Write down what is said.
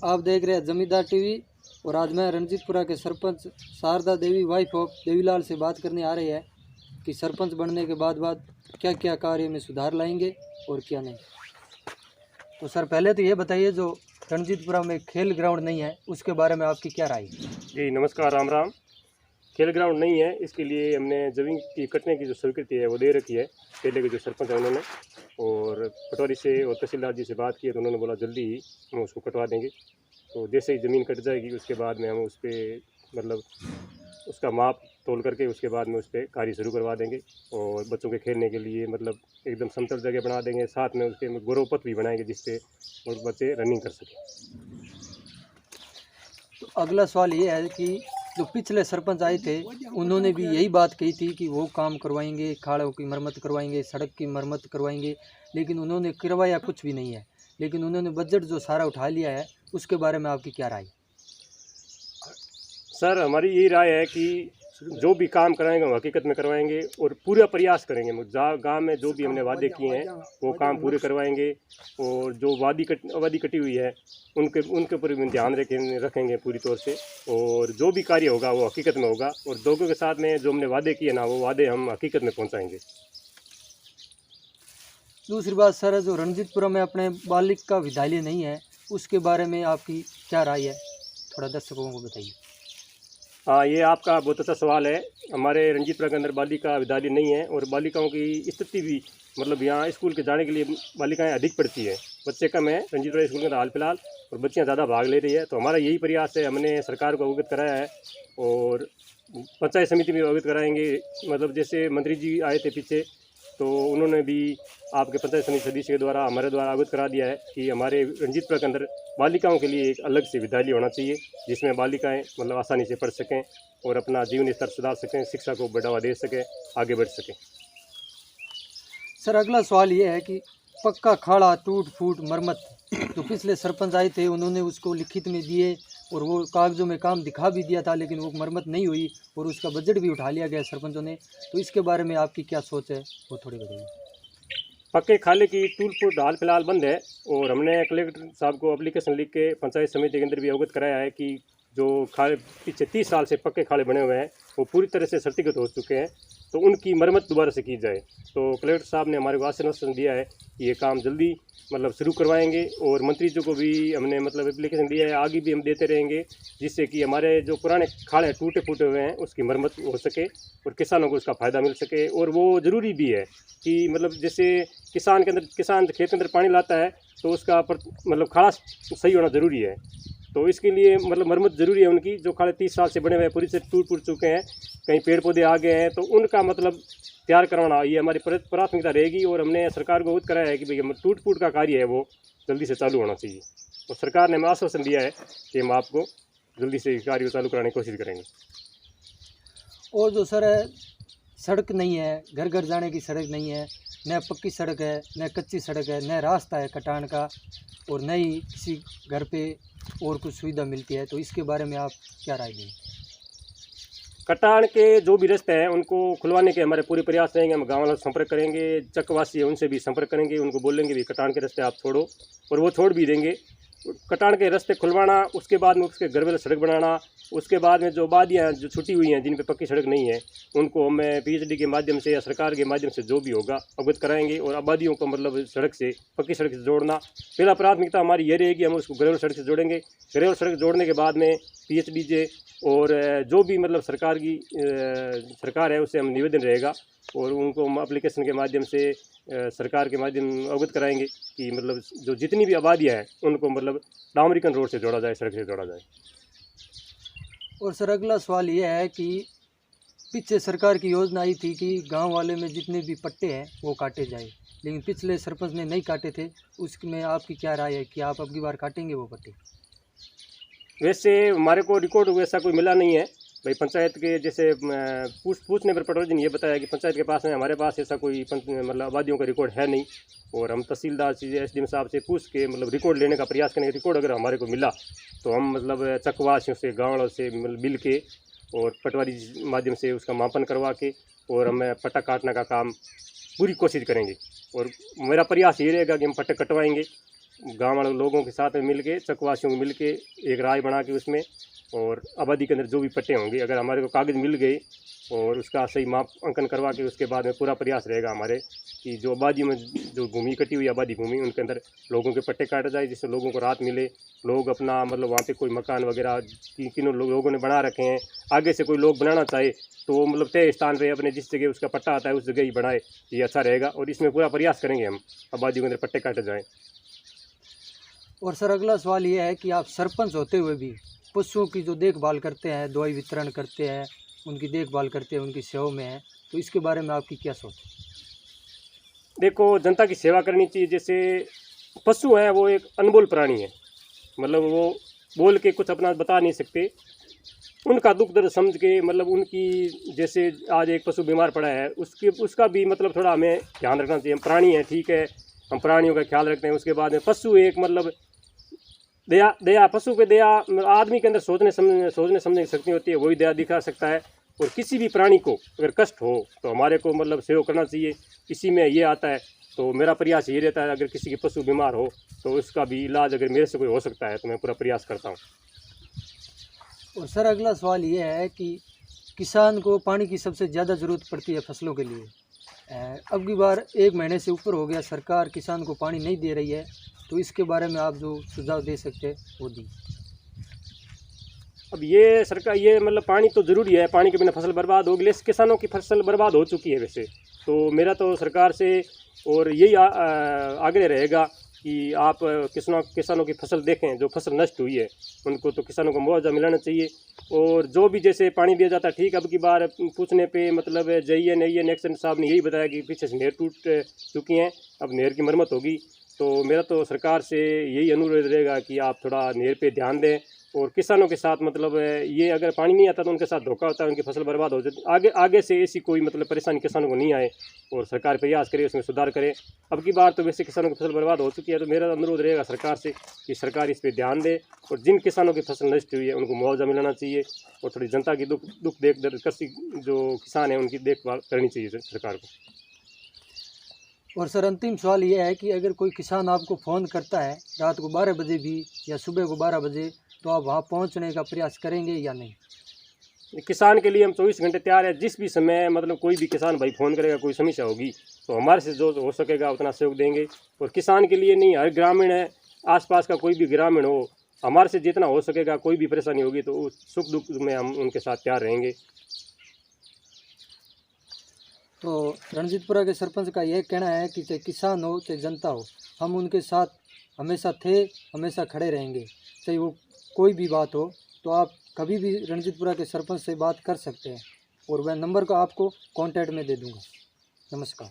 आप देख रहे हैं जमींदार टीवी और आज मैं रणजीतपुरा के सरपंच शारदा देवी वाइफ ऑफ देवीलाल से बात करने आ रही है कि सरपंच बनने के बाद क्या क्या कार्य में सुधार लाएंगे और क्या नहीं। तो सर पहले तो ये बताइए, जो रणजीतपुरा में खेल ग्राउंड नहीं है उसके बारे में आपकी क्या राय है? जी नमस्कार, राम राम। खेल ग्राउंड नहीं है, इसके लिए हमने ज़मीन की कटने की जो स्वीकृति है वो दे रखी है पहले के जो सरपंच है उन्होंने, और पटवारी से और तहसीलदार जी से बात की है तो उन्होंने बोला जल्दी ही हम उसको कटवा देंगे। तो जैसे ही ज़मीन कट जाएगी उसके बाद में हम उस पर मतलब उसका माप तोल करके उसके बाद में उस पर कार्य शुरू करवा देंगे और बच्चों के खेलने के लिए मतलब एकदम समतल जगह बना देंगे, साथ में उसके गोरोपथ भी बनाएंगे जिससे और बच्चे रनिंग कर सकें। तो अगला सवाल ये है कि जो पिछले सरपंच आए थे उन्होंने भी यही बात कही थी कि वो काम करवाएंगे, खाड़ों की मरम्मत करवाएंगे, सड़क की मरम्मत करवाएंगे, लेकिन उन्होंने करवाया कुछ भी नहीं है। लेकिन उन्होंने बजट जो सारा उठा लिया है उसके बारे में आपकी क्या राय? सर हमारी यही राय है कि जो भी काम कराएंगे वो हकीकत में करवाएंगे और पूरा प्रयास करेंगे। गांव में जो भी हमने वादे किए हैं वो काम पूरे करवाएंगे और जो आबादी कटी हुई है उनके ऊपर भी ध्यान रखेंगे पूरी तौर से, और जो भी कार्य होगा वो हकीकत में होगा और लोगों के साथ में जो हमने वादे किए ना वो वादे हम हकीकत में पहुँचाएँगे। दूसरी बात सर, जो रणजीतपुरा में अपने बालिका विद्यालय नहीं है उसके बारे में आपकी क्या राय है? थोड़ा दर्शकों को बताइए। हाँ, ये आपका बहुत अच्छा सवाल है। हमारे रणजीतपुरा के अंदर बालिका विद्यालय नहीं है और बालिकाओं की स्थिति भी मतलब यहाँ स्कूल के जाने के लिए बालिकाएं अधिक पढ़ती है, बच्चे कम है रणजीतपुरा स्कूल के अंदर हाल फिलहाल, और बच्चियाँ ज़्यादा भाग ले रही है। तो हमारा यही प्रयास है, हमने सरकार को अवगत कराया है और पंचायत समिति में अवगत कराएंगे। मतलब जैसे मंत्री जी आए थे पीछे तो उन्होंने भी आपके पंचायत समिति सदस्य के द्वारा हमारे द्वारा अवगत करा दिया है कि हमारे रणजीतपुरा के अंदर बालिकाओं के लिए एक अलग से विद्यालय होना चाहिए जिसमें बालिकाएं मतलब आसानी से पढ़ सकें और अपना जीवन स्तर सुधार सकें, शिक्षा को बढ़ावा दे सकें, आगे बढ़ सकें। सर अगला सवाल ये है कि पक्का खाड़ा टूट फूट मरम्मत जो पिछले सरपंच आए थे उन्होंने उसको लिखित में दिए और वो कागजों में काम दिखा भी दिया था, लेकिन वो मरम्मत नहीं हुई और उसका बजट भी उठा लिया गया सरपंचों ने। तो इसके बारे में आपकी क्या सोच है वो थोड़ी बताइए। पक्के खाले की टूट फूट हाल फिलहाल बंद है और हमने कलेक्टर साहब को एप्लीकेशन लिख के पंचायत समिति के अंदर भी अवगत कराया है कि जो खाले पीछे 30 साल से पक्के खाले बने हुए हैं वो पूरी तरह से सर्टिफिकेट हो चुके हैं, तो उनकी मरम्मत दोबारा से की जाए। तो कलेक्टर साहब ने हमारे को आश्वासन दिया है कि ये काम जल्दी मतलब शुरू करवाएंगे और मंत्री जी को भी हमने मतलब एप्लीकेशन दिया है, आगे भी हम देते रहेंगे जिससे कि हमारे जो पुराने खाले टूटे फूटे हुए हैं उसकी मरम्मत हो सके और किसानों को उसका फ़ायदा मिल सके। और वो ज़रूरी भी है कि मतलब जैसे किसान खेत के अंदर पानी लाता है तो उसका मतलब खाड़ा सही होना ज़रूरी है, तो इसके लिए मतलब मरम्मत ज़रूरी है उनकी। जो खाड़े 30 साल से बने हुए हैं पूरी से टूट फूट चुके हैं, कहीं पेड़ पौधे आ गए हैं, तो उनका मतलब तैयार करवाना ये हमारी प्राथमिकता रहेगी। और हमने सरकार को अवगत कराया है कि भाई टूट फूट का कार्य है वो जल्दी से चालू होना चाहिए, और सरकार ने हमें आश्वासन दिया है कि हम आपको जल्दी से कार्य चालू कराने की कोशिश करेंगे। और जो सर है, सड़क नहीं है, घर घर जाने की सड़क नहीं है, न पक्की सड़क है न कच्ची सड़क है, न रास्ता है कटान का, और न ही किसी घर पे और कुछ सुविधा मिलती है। तो इसके बारे में आप क्या राय दें? कटान के जो भी रास्ते हैं उनको खुलवाने के हमारे पूरे प्रयास रहेंगे। हम गाँव वालों से संपर्क करेंगे, चकवासी है उनसे भी संपर्क करेंगे, उनको बोलेंगे भी कटान के रास्ते आप छोड़ो, और वो छोड़ भी देंगे। कटान के रास्ते खुलवाना, उसके बाद में उसके घर वाले सड़क बनाना, उसके बाद में जो आबादियाँ जो छुट्टी हुई हैं जिन पे पक्की सड़क नहीं है उनको हमें PhD के माध्यम से या सरकार के माध्यम से जो भी होगा अवगत कराएंगे और आबादियों को मतलब सड़क से पक्की सड़क से जोड़ना पहला प्राथमिकता हमारी ये रहेगी। हम उसको घरेलू सड़क से जोड़ेंगे, घरेलू सड़क जोड़ने के बाद में PhD और जो भी मतलब सरकार है उससे हम निवेदन रहेगा और उनको हम एप्लीकेशन के माध्यम से सरकार के माध्यम अवगत कराएंगे कि मतलब जो जितनी भी आबादियाँ हैं उनको मतलब डामरीकरण रोड से जोड़ा जाए, सड़क से जोड़ा जाए। और सर अगला सवाल ये है कि पीछे सरकार की योजना आई थी कि गांव वाले में जितने भी पट्टे हैं वो काटे जाए, लेकिन पिछले सरपंच ने नहीं काटे थे। उसमें आपकी क्या राय है कि आप अब की बार काटेंगे वो पट्टे? वैसे हमारे को रिकॉर्ड वैसा कोई मिला नहीं है भाई। पंचायत के जैसे पूछने पर पटवारी जी ने ये बताया कि पंचायत के पास है, हमारे पास ऐसा कोई मतलब आबादियों का रिकॉर्ड है नहीं, और हम तहसीलदार से SDM साहब से पूछ के मतलब रिकॉर्ड लेने का प्रयास करेंगे। रिकॉर्ड अगर हमारे को मिला तो हम मतलब चकवासियों से गाँव से मतलब मिल के और पटवारी माध्यम से उसका मापन करवा के और हमें पट्टा काटने का काम पूरी कोशिश करेंगे। और मेरा प्रयास ये रहेगा कि हम पट्टे कटवाएंगे गांव वाले लोगों के साथ में मिल के, चकवासियों को मिल के एक राय बना के उसमें, और आबादी के अंदर जो भी पट्टे होंगे अगर हमारे को कागज़ मिल गए और उसका सही माप अंकन करवा के उसके बाद में पूरा प्रयास रहेगा हमारे कि जो आबादी में जो भूमि कटी हुई आबादी भूमि उनके अंदर लोगों के पट्टे काटे जाए, जिससे लोगों को राहत मिले। लोग अपना मतलब वहाँ पे कोई मकान वगैरह किन लोगों ने बना रखे हैं, आगे से कोई लोग बनाना चाहे तो मतलब तय स्थान पे अपने जिस जगह उसका पट्टा आता है उस जगह ही बनाए, ये अच्छा रहेगा। और इसमें पूरा प्रयास करेंगे हम आबादी के अंदर पट्टे काटे जाएँ। और सर अगला सवाल ये है कि आप सरपंच होते हुए भी पशुओं की जो देखभाल करते हैं, दवाई वितरण करते हैं, उनकी देखभाल करते हैं, उनकी सेवा में हैं, तो इसके बारे में आपकी क्या सोच है? देखो, जनता की सेवा करनी चाहिए। जैसे पशु हैं वो एक अनमोल प्राणी है, मतलब वो बोल के कुछ अपना बता नहीं सकते। उनका दुख दर्द समझ के मतलब उनकी, जैसे आज एक पशु बीमार पड़ा है उसका भी मतलब थोड़ा हमें ध्यान रखना चाहिए। हम प्राणी हैं, ठीक है, हम प्राणियों का ख्याल रखते हैं। उसके बाद में पशु एक मतलब दया पशु पे दया आदमी के अंदर सोचने समझने की शक्ति होती है, वही दया दिखा सकता है। और किसी भी प्राणी को अगर कष्ट हो तो हमारे को मतलब सहयोग करना चाहिए, इसी में ये आता है। तो मेरा प्रयास ये रहता है अगर किसी की पशु बीमार हो तो उसका भी इलाज अगर मेरे से कोई हो सकता है तो मैं पूरा प्रयास करता हूँ। और सर अगला सवाल ये है कि किसान को पानी की सबसे ज़्यादा ज़रूरत पड़ती है फसलों के लिए। अब की बार 1 महीने से ऊपर हो गया, सरकार किसान को पानी नहीं दे रही है, तो इसके बारे में आप जो सुझाव दे सकते हैं वो दी। अब ये सरकार ये मतलब पानी तो ज़रूरी है, पानी के बिना फसल बर्बाद होगी। लेकिन किसानों की फसल बर्बाद हो चुकी है वैसे तो मेरा तो सरकार से और यही आग्रह रहेगा कि आप किसानों की फसल देखें, जो फसल नष्ट हुई है उनको तो किसानों को मुआवजा मिलाना चाहिए। और जो भी जैसे पानी दिया जाता है, ठीक, अब की बार पूछने पे मतलब JN एक्शन साहब ने यही बताया कि पीछे से नहर टूट चुकी हैं, अब नहर की मरम्मत होगी। तो मेरा तो सरकार से यही अनुरोध रहेगा कि आप थोड़ा नहर पे ध्यान दें। और किसानों के साथ मतलब ये अगर पानी नहीं आता तो उनके साथ धोखा होता है, उनकी फसल बर्बाद हो जाती। आगे से ऐसी कोई मतलब परेशानी किसानों को नहीं आए और सरकार प्रयास करे, उसमें सुधार करे। अब की बार तो वैसे किसानों की फसल बर्बाद हो चुकी है, तो मेरा अनुरोध रहेगा सरकार से कि सरकार इस पर ध्यान दे और जिन किसानों की फसल नष्ट हुई है उनको मुआवजा मिलाना चाहिए और थोड़ी जनता की दुख देख कृषि जो किसान है उनकी देखभाल करनी चाहिए सरकार को। और सर अंतिम सवाल ये है कि अगर कोई किसान आपको फ़ोन करता है रात को 12 बजे भी या सुबह को 12 बजे, तो आप वहाँ पहुँचने का प्रयास करेंगे या नहीं? किसान के लिए हम 24 घंटे तैयार है। जिस भी समय मतलब कोई भी किसान भाई फ़ोन करेगा, कोई समस्या होगी तो हमारे से जो हो सकेगा उतना सहयोग देंगे। और किसान के लिए नहीं, हर ग्रामीण है, आसपास का कोई भी ग्रामीण हो, हमारे से जितना हो सकेगा, कोई भी परेशानी होगी तो उस सुख दुख में हम उनके साथ तैयार रहेंगे। तो रणजीतपुरा के सरपंच का यह कहना है कि चाहे किसान हो चाहे जनता हो, हम उनके साथ हमेशा थे, हमेशा खड़े रहेंगे, चाहे वो कोई भी बात हो। तो आप कभी भी रणजीतपुरा के सरपंच से बात कर सकते हैं और वह नंबर को आपको कॉन्टैक्ट में दे दूंगा। नमस्कार।